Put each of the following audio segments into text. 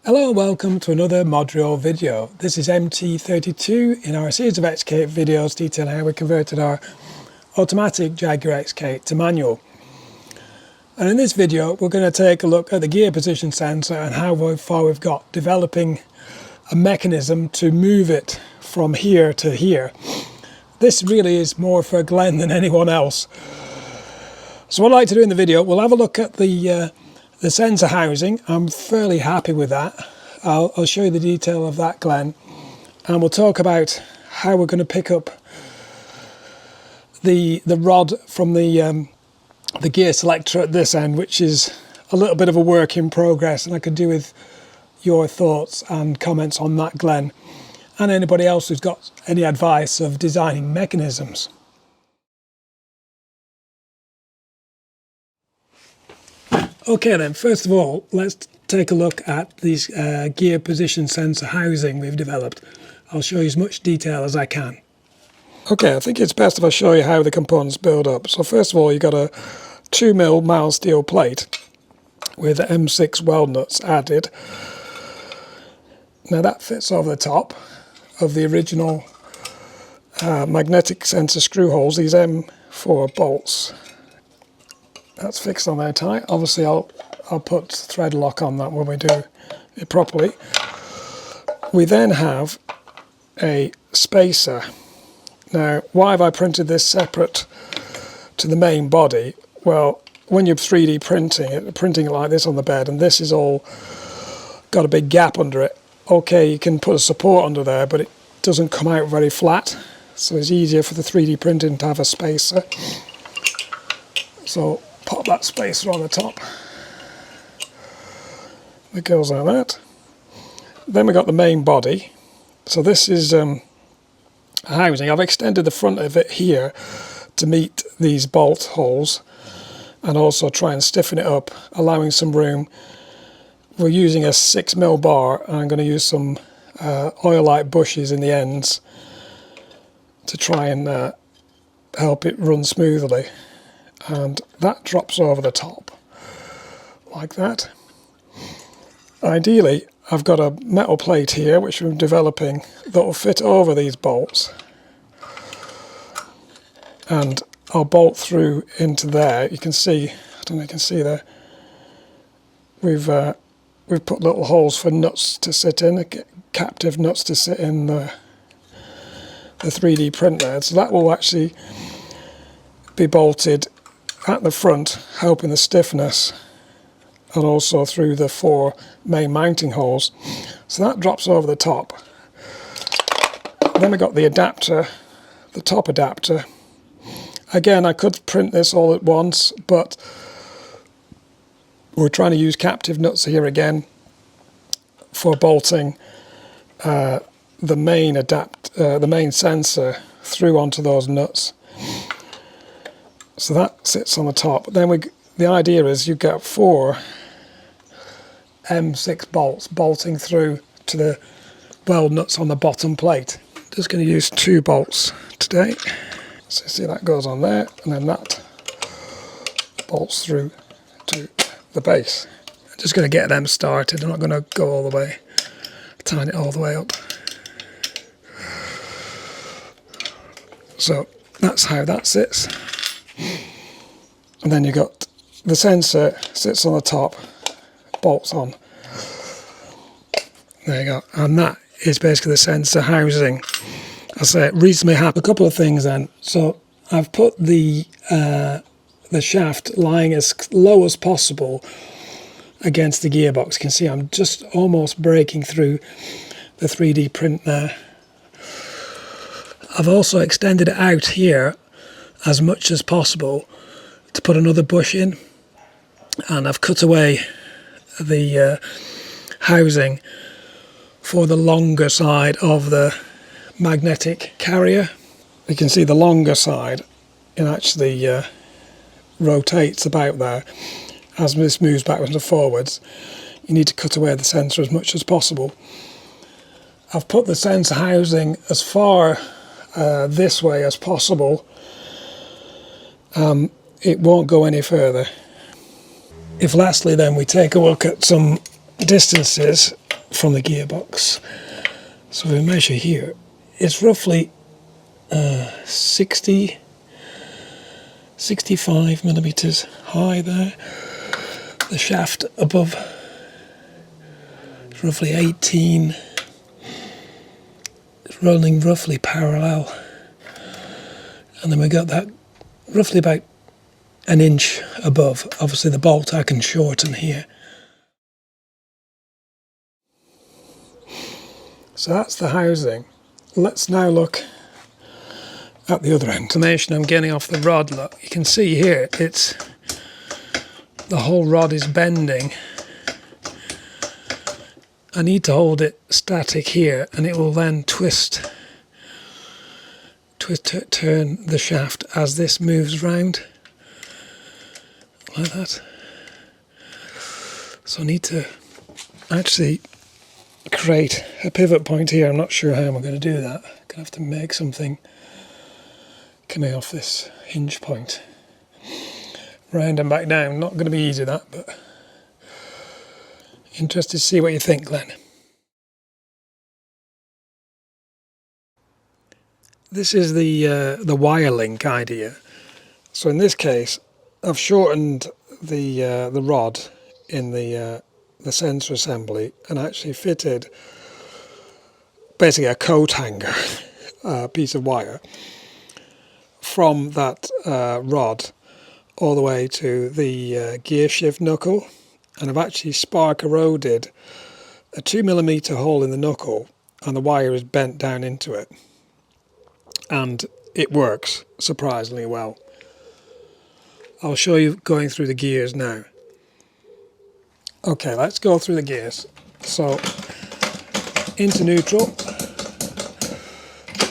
Hello and welcome to another Modurol video. This is MT32 in our series of XK8 videos detailing how we converted our automatic Jaguar XK8 to manual. And in this video we're going to take a look at the gear position sensor and how far we've got developing a mechanism to move it from here to here. This really is more for Glenn than anyone else. So what I'd like to do in the video, we'll have a look at the sensor housing. I'm fairly happy with that. I'll show you the detail of that, Glenn, and we'll talk about how we're going to pick up the rod from the gear selector at this end, which is a little bit of a work in progress, and I could do with your thoughts and comments on that, Glenn, and anybody else who's got any advice of designing mechanisms. Okay then, first of all, let's take a look at these gear position sensor housing we've developed. I'll show you as much detail as I can. Okay, I think it's best if I show you how the components build up. So first of all, you've got a 2mm mild steel plate with M6 weld nuts added. Now that fits over the top of the original magnetic sensor screw holes, these M4 bolts. That's fixed on there tight. Obviously I'll put thread lock on that when we do it properly. We then have a spacer. Now why have I printed this separate to the main body? Well, when you're 3D printing it like this on the bed, and this is all got a big gap under it. Okay, you can put a support under there, but it doesn't come out very flat, so it's easier for the 3D printing to have a spacer. So pop that spacer on the top. It goes like that. Then we got the main body. So this is a housing. I've extended the front of it here to meet these bolt holes and also try and stiffen it up, allowing some room. We're using a 6mm bar, and I'm going to use some oil-like bushes in the ends to try and help it run smoothly. And that drops over the top like that. Ideally I've got a metal plate here which I'm developing that will fit over these bolts, and I'll bolt through into there. You can see, I don't know if you can see there, we've put little holes for nuts to sit in, captive nuts to sit in the 3D print there. So that will actually be bolted at the front, helping the stiffness, and also through the 4 main mounting holes. So that drops over the top. Then we got the adapter, the top adapter. Again, I could print this all at once, but we're trying to use captive nuts here again for bolting the main sensor through onto those nuts. So that sits on the top. Then the idea is you get 4 M6 bolts bolting through to the weld nuts on the bottom plate. Just going to use 2 bolts today. So you see that goes on there, and then that bolts through to the base. I'm just going to get them started. I'm not going to go all the way, tighten it all the way up. So that's how that sits. And then you got the sensor sits on the top, bolts on. There you go. And that is basically the sensor housing. I say reasonably happy. A couple of things then. So I've put the shaft lying as low as possible against the gearbox. You can see I'm just almost breaking through the 3D print there. I've also extended it out here as much as possible to put another bush in, and I've cut away the housing for the longer side of the magnetic carrier. You can see the longer side, it actually rotates about there. As this moves backwards and forwards, you need to cut away the sensor as much as possible. I've put the sensor housing as far this way as possible. It won't go any further. If lastly then we take a look at some distances, from the gearbox. So we measure here. It's roughly 65 millimeters high there. The shaft above is roughly 18. It's rolling roughly parallel. And then we got that roughly about an inch above. Obviously the bolt I can shorten here. So that's the housing. Let's now look at the other end. Information I'm getting off the rod, look, you can see here it's the whole rod is bending. I need to hold it static here and it will then turn the shaft as this moves round like that. So I need to actually create a pivot point here. I'm not sure how I'm going to do that. I'm going to have to make something coming off this hinge point round and back down. Not going to be easy that, but interested to see what you think, Glenn. This is the wire link idea. So in this case, I've shortened the rod in the sensor assembly and actually fitted basically a coat hanger piece of wire from that rod all the way to the gear shift knuckle, and I've actually spark eroded a 2mm hole in the knuckle and the wire is bent down into it, and it works surprisingly well. I'll show you going through the gears now. Okay, let's go through the gears. So into neutral,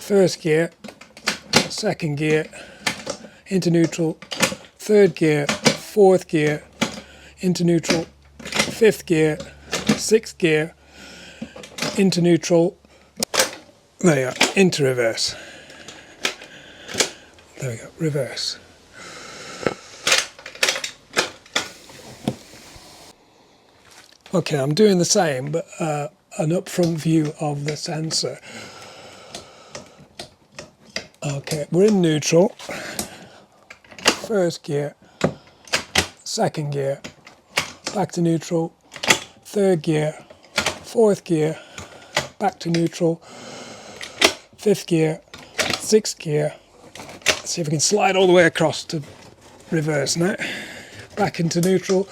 first gear, second gear, into neutral, third gear, fourth gear, into neutral, fifth gear, sixth gear, into neutral, there you are, into reverse. There we go, reverse. Okay, I'm doing the same, but an up-front view of the sensor. Okay, we're in neutral. First gear, second gear, back to neutral, third gear, fourth gear, back to neutral, fifth gear, sixth gear. Let's see if we can slide all the way across to reverse now. Back into neutral.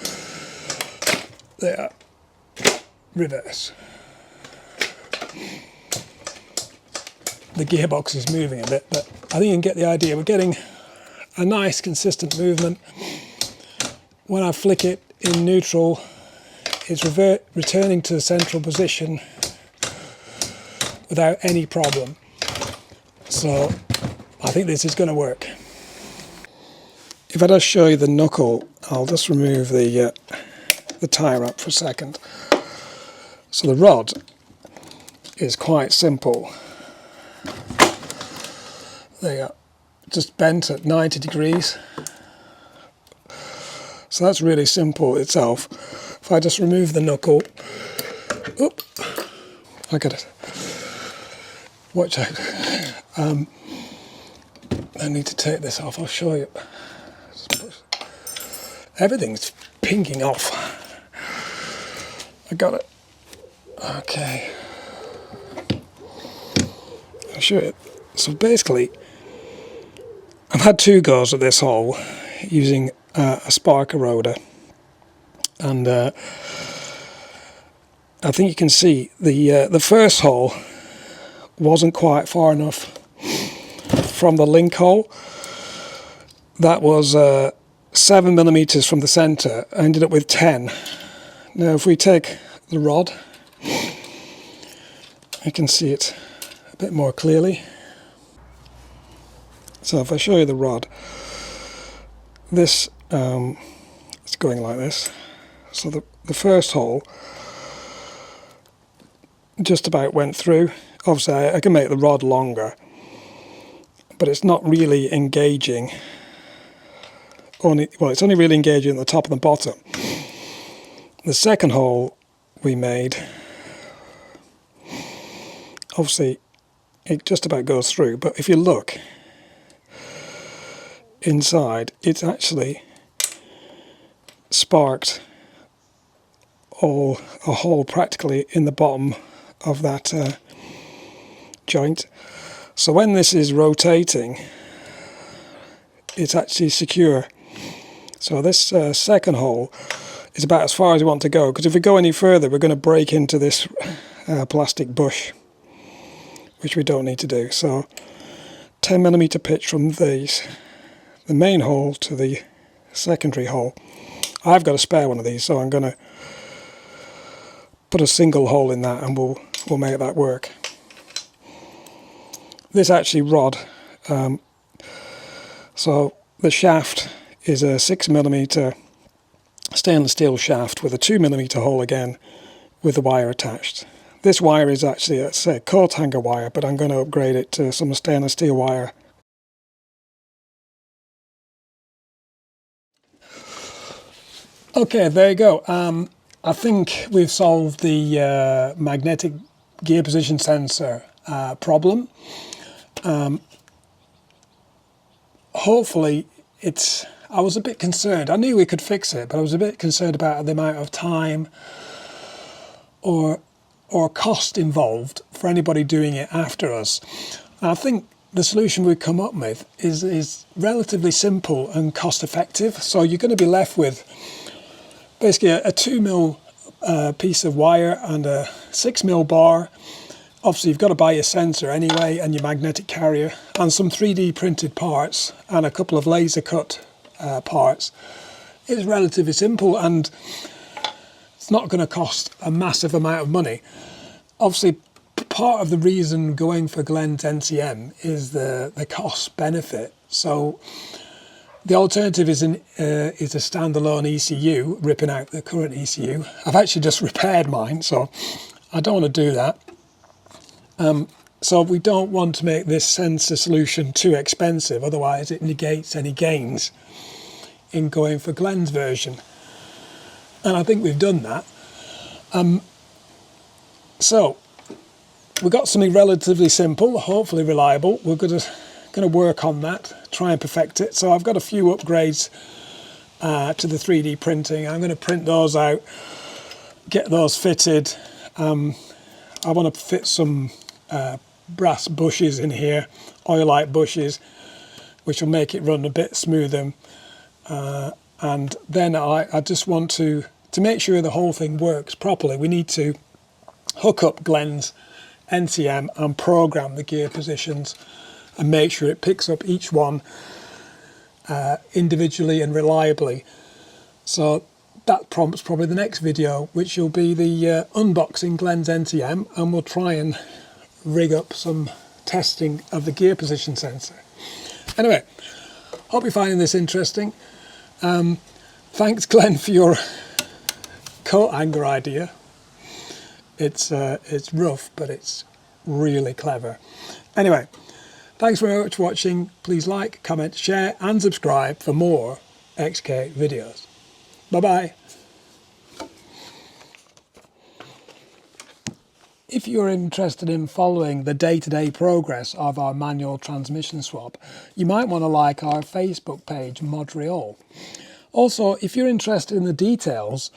There. Reverse. The gearbox is moving a bit, but I think you can get the idea. We're getting a nice consistent movement. When I flick it in neutral, it's returning to the central position without any problem. So I think this is going to work. If I just show you the knuckle, I'll just remove the tie wrap for a second. So the rod is quite simple. There you go, just bent at 90 degrees. So that's really simple itself. If I just remove the knuckle, oop, I got it. Watch out. I need to take this off, I'll show you. Everything's pinking off. I got it. Okay. I'll show you. So basically, I've had two goes at this hole using a spark eroder, and I think you can see the first hole wasn't quite far enough from the link hole. That was 7mm from the center. I ended up with 10. Now if we take the rod, I can see it a bit more clearly. So if I show you the rod, this it's going like this. So the first hole just about went through. Obviously I can make the rod longer, but it's not really engaging. It's only really engaging at the top and the bottom. The second hole we made obviously it just about goes through, but if you look inside, it's actually sparked a hole practically in the bottom of that joint. So when this is rotating, it's actually secure. So this second hole is about as far as we want to go, because if we go any further we're going to break into this plastic bush, which we don't need to do. So 10mm pitch from the main hole to the secondary hole. I've got a spare one of these, so I'm going to put a single hole in that and we'll make that work. This actually rod, so the shaft is a 6mm stainless steel shaft with a 2mm hole again with the wire attached. This wire is actually a coat hanger wire, but I'm going to upgrade it to some stainless steel wire. Okay, there you go. I think we've solved the magnetic gear position sensor problem. Hopefully I was a bit concerned. I knew we could fix it, but I was a bit concerned about the amount of time or cost involved for anybody doing it after us. I think the solution we've come up with is relatively simple and cost effective. So you're going to be left with basically a 2mm piece of wire and a 6mm bar. Obviously you've got to buy your sensor anyway and your magnetic carrier and some 3D printed parts and a couple of laser cut parts. It's relatively simple and it's not going to cost a massive amount of money. Obviously part of the reason going for Glenn's MCM is the cost benefit. So the alternative is a standalone ECU, ripping out the current ECU. I've actually just repaired mine, so I don't want to do that. So we don't want to make this sensor solution too expensive, otherwise it negates any gains in going for Glenn's version. And I think we've done that. So we've got something relatively simple, hopefully reliable. We're going to work on that, try and perfect it. So I've got a few upgrades to the 3D printing. I'm going to print those out, get those fitted. I want to fit some brass bushes in here, oil-like bushes, which will make it run a bit smoother. And then I just want to make sure the whole thing works properly. We need to hook up Glenn's MCM and program the gear positions and make sure it picks up each one individually and reliably. So that prompts probably the next video, which will be the unboxing Glenn's MCM, and we'll try and rig up some testing of the gear position sensor. Anyway, hope you're finding this interesting. Thanks Glenn for your coat hanger idea. It's rough, but it's really clever. Anyway, thanks very much for watching. Please like, comment, share and subscribe for more XK8 videos. Bye bye. If you're interested in following the day-to-day progress of our manual transmission swap, you might want to like our Facebook page, Modurol. Also, if you're interested in the details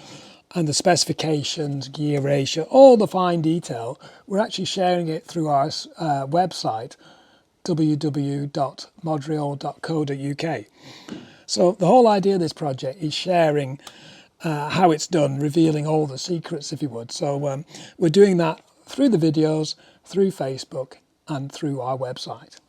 and the specifications, gear ratio, all the fine detail, we're actually sharing it through our website, www.modurol.co.uk. So the whole idea of this project is sharing how it's done, revealing all the secrets, if you would. So we're doing that through the videos, through Facebook and through our website.